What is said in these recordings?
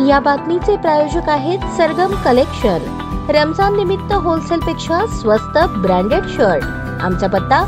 या बातमीचे प्रायोजक आहेत सरगम कलेक्शन। रमजान निमित्त होलसेल पेक्षा स्वस्त ब्रँडेड शर्ट। आमचा पत्ता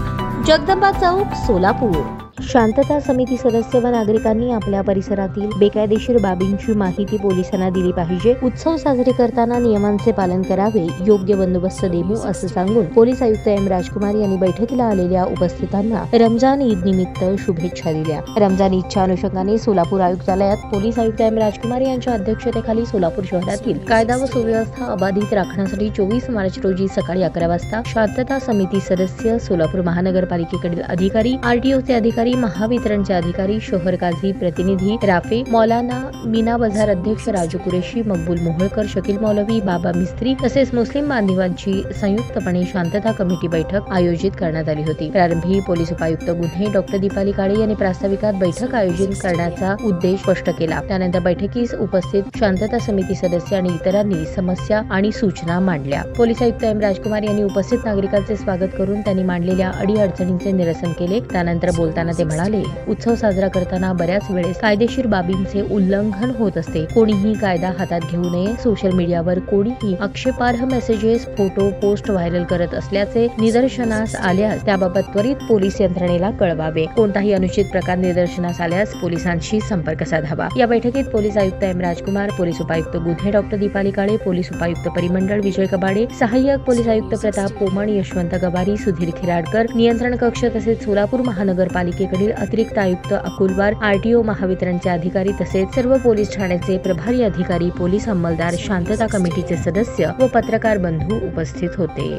जगदंबा चौक, सोलापूर। शांतता समिती सदस्य व नागरिकांनी आपल्या परिसरातील बेकायदेशीर बाबींची माहिती पोलिसांना दिली पाहिजे। उत्सव साजरे करताना नियमांचे पालन करावे, योग्य बंदोबस्त देऊ असं सांगून पोलीस आयुक्त एम राजकुमार यांनी बैठकीला आलेल्या उपस्थितांना रमजान ईद निमित्त शुभेच्छा दिल्या। रमजान ईदच्या अनुषंगाने सोलापूर आयुक्तालयात पोलीस आयुक्त एम राजकुमार यांच्या अध्यक्षतेखाली सोलापूर शहरातील कायदा व सुव्यवस्था अबाधित राखण्यासाठी 24 मार्च रोजी सकाळी 11 वाजता शांतता समिती सदस्य, सोलापूर महानगरपालिकेकडील अधिकारी, आरटीओचे अधिकारी, महावितरणचे अधिकारी, शहर काझी प्रतिनिधी, राफे मौलाना, मीना बाजार अध्यक्ष राजू कुरेशी, मकबूल मोहोळकर, शकील मौलवी, बाबा मिस्त्री तसेच मुस्लिम बांधवांची संयुक्तपणे शांतता कमिटी बैठक आयोजित करण्यात आली होती। प्रारंभी पोलीस उपायुक्त गुन्हे डॉक्टर दीपाली काळे यांनी प्रास्ताविकात बैठक आयोजित करण्याचा उद्देश स्पष्ट केला। त्यानंतर बैठकीस उपस्थित शांतता समिती सदस्य आणि इतरांनी समस्या आणि सूचना मांडल्या। पोलीस आयुक्त एम राजकुमार यांनी उपस्थित नागरिकांचे स्वागत करून त्यांनी मांडलेल्या अडीअडचणींचे निरसन केले। त्यानंतर बोलताना ते म्हणाले, उत्सव साजरा करताना बऱ्याच वेळेस कायदेशीर बाबींचे उल्लंघन होत असते। कोणीही कायदा हातात घेऊ नये। सोशल मीडियावर कोणीही आक्षेपार्ह मेसेजेस, फोटो, पोस्ट व्हायरल करत असल्याचे निदर्शनास आल्यास त्याबाबत त्वरित पोलीस यंत्रणेला कळवावे। कोणताही अनुचित प्रकार निदर्शनास आल्यास पोलिसांशी संपर्क साधावा। या बैठकीत पोलीस आयुक्त एम राजकुमार, पोलीस उपायुक्त गुन्हे डॉक्टर दीपाली काळे, पोलीस उपायुक्त परिमंडळ विजय कबाडे, सहाय्यक पोलीस आयुक्त प्रताप पोमण, यशवंत गवारी, सुधीर खिराडकर, नियंत्रण कक्ष तसेच सोलापूर महानगरपालिकेकडील अतिरिक्त आयुक्त अकुलवार, आरटीओ, महावितरणचे अधिकारी तसेच सर्व पोलीस ठाण्याचे प्रभारी अधिकारी, पोलीस अंमलदार, शांतता कमिटीचे सदस्य व पत्रकार बंधू उपस्थित होते।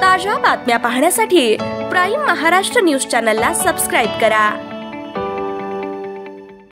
ताज्या बातम्या पाहण्यासाठी प्राईम महाराष्ट्र न्यूज चॅनलला सबस्क्राईब करा।